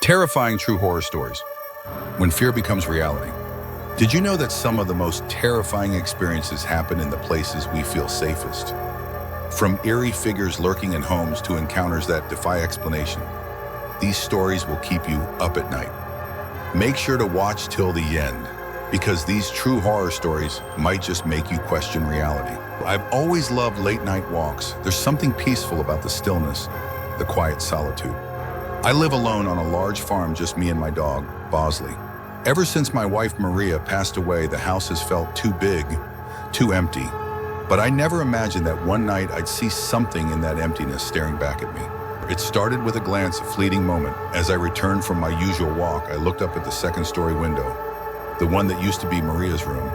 Terrifying true horror stories. When fear becomes reality. Did you know that some of the most terrifying experiences happen in the places we feel safest? From eerie figures lurking in homes to encounters that defy explanation, these stories will keep you up at night. Make sure to watch till the end, because these true horror stories might just make you question reality. I've always loved late night walks. There's something peaceful about the stillness, the quiet solitude. I live alone on a large farm, just me and my dog, Bosley. Ever since my wife Maria passed away, the house has felt too big, too empty. But I never imagined that one night I'd see something in that emptiness staring back at me. It started with a glance, a fleeting moment. As I returned from my usual walk, I looked up at the second-story window, the one that used to be Maria's room.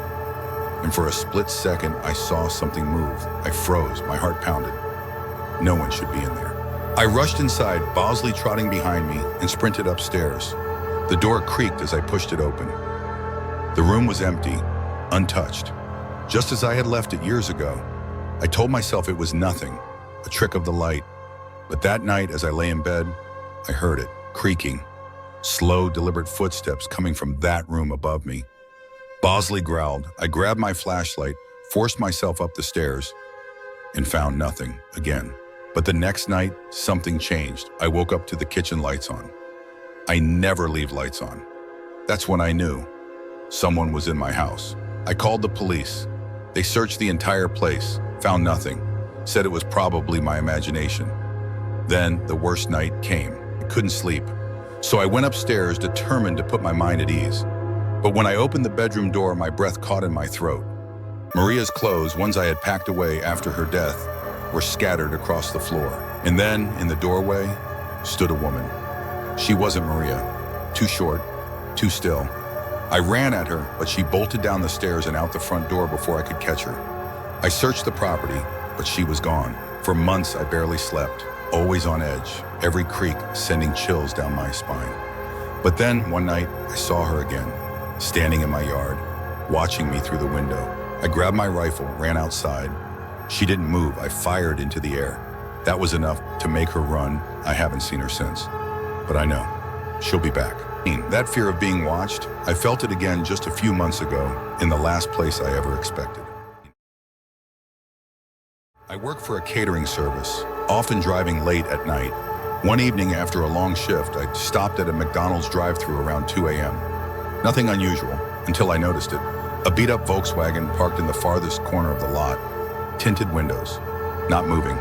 And for a split second, I saw something move. I froze, my heart pounded. No one should be in there. I rushed inside, Bosley trotting behind me, and sprinted upstairs. The door creaked as I pushed it open. The room was empty, untouched, just as I had left it years ago. I told myself it was nothing, a trick of the light. But that night, as I lay in bed, I heard it, creaking. Slow, deliberate footsteps coming from that room above me. Bosley growled. I grabbed my flashlight, forced myself up the stairs, and found nothing again. But the next night, something changed. I woke up to the kitchen lights on. I never leave lights on. That's when I knew someone was in my house. I called the police. They searched the entire place, found nothing, said it was probably my imagination. Then the worst night came. I couldn't sleep. So I went upstairs, determined to put my mind at ease. But when I opened the bedroom door, my breath caught in my throat. Maria's clothes, ones I had packed away after her death, were scattered across the floor. And then, in the doorway, stood a woman. She wasn't Maria. Too short, too still. I ran at her, but she bolted down the stairs and out the front door before I could catch her. I searched the property, but she was gone. For months, I barely slept, always on edge, every creak sending chills down my spine. But then, one night, I saw her again, standing in my yard, watching me through the window. I grabbed my rifle, ran outside. She didn't move. I fired into the air. That was enough to make her run. I haven't seen her since. But I know, she'll be back. That fear of being watched, I felt it again just a few months ago, in the last place I ever expected. I work for a catering service, often driving late at night. One evening after a long shift, I stopped at a McDonald's drive-thru around 2 a.m. Nothing unusual, until I noticed it. A beat-up Volkswagen parked in the farthest corner of the lot. Tinted windows, not moving.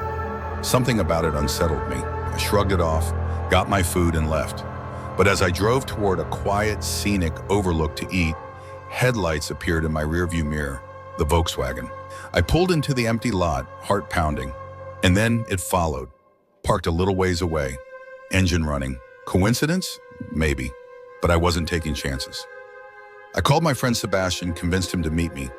Something about it unsettled me. I shrugged it off, got my food, and left. But as I drove toward a quiet, scenic overlook to eat, headlights appeared in my rearview mirror, the Volkswagen. I pulled into the empty lot, heart pounding, and then it followed, parked a little ways away, engine running. Coincidence? Maybe, but I wasn't taking chances. I called my friend Sebastian, convinced him to meet me.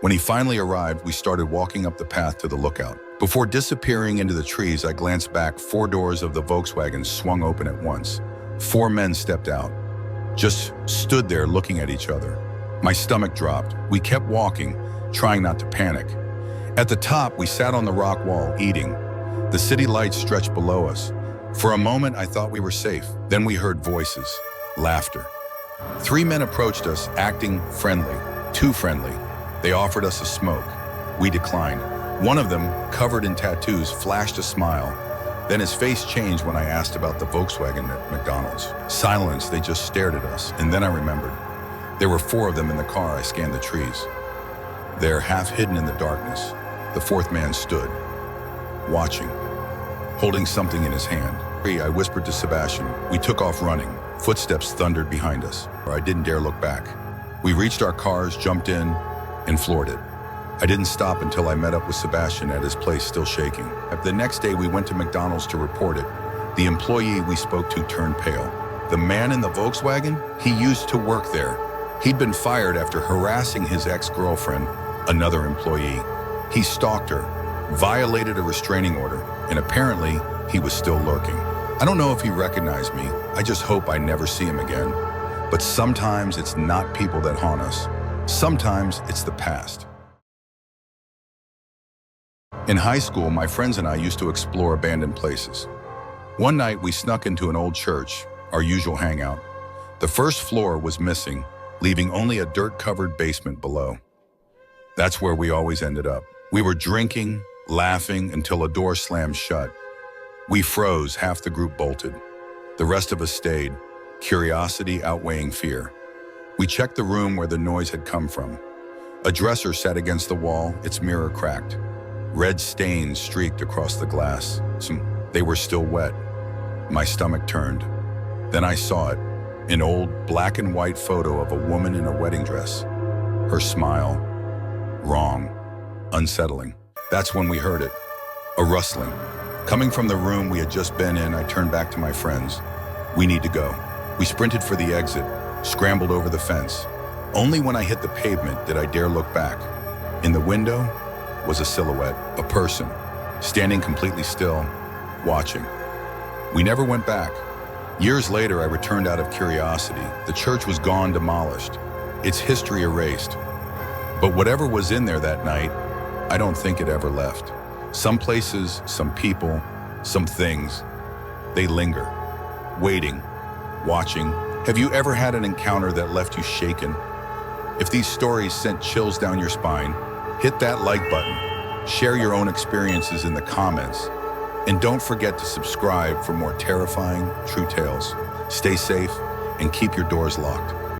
When he finally arrived, we started walking up the path to the lookout. Before disappearing into the trees, I glanced back. 4 doors of the Volkswagen swung open at once. 4 men stepped out, just stood there looking at each other. My stomach dropped. We kept walking, trying not to panic. At the top, we sat on the rock wall, eating. The city lights stretched below us. For a moment, I thought we were safe. Then we heard voices, laughter. 3 men approached us, acting friendly, too friendly. They offered us a smoke. We declined. One of them, covered in tattoos, flashed a smile. Then his face changed when I asked about the Volkswagen at McDonald's. Silence, they just stared at us. And then I remembered. There were 4 of them in the car. I scanned the trees. There, half hidden in the darkness, the 4th man stood, watching, holding something in his hand. I whispered to Sebastian. We took off running. Footsteps thundered behind us. I didn't dare look back. We reached our cars, jumped in, and floored it. I didn't stop until I met up with Sebastian at his place, still shaking. The next day, we went to McDonald's to report it. The employee we spoke to turned pale. The man in the Volkswagen, he used to work there. He'd been fired after harassing his ex-girlfriend, another employee. He stalked her, violated a restraining order, and apparently, he was still lurking. I don't know if he recognized me. I just hope I never see him again. But sometimes it's not people that haunt us. Sometimes it's the past. In high school, my friends and I used to explore abandoned places. One night, we snuck into an old church. our usual hangout. The first floor was missing, leaving only a dirt-covered basement below. That's where we always ended up. We were drinking, laughing until a door slammed shut. We froze, half the group bolted. The rest of us stayed, curiosity outweighing fear. We checked the room where the noise had come from. A dresser sat against the wall, its mirror cracked. Red stains streaked across the glass. They were still wet. My stomach turned. Then I saw it, an old black and white photo of a woman in a wedding dress. Her smile, wrong, unsettling. That's when we heard it, a rustling. Coming from the room we had just been in, I turned back to my friends. We need to go. We sprinted for the exit, scrambled over the fence. Only when I hit the pavement did I dare look back. In the window was a silhouette, a person, standing completely still, watching. We never went back. Years later, I returned out of curiosity. The church was gone, demolished, its history erased. But whatever was in there that night, I don't think it ever left. Some places, some people, some things, they linger, waiting, watching. Have you ever had an encounter that left you shaken? If these stories sent chills down your spine, hit that like button, share your own experiences in the comments, and don't forget to subscribe for more terrifying, true tales. Stay safe and keep your doors locked.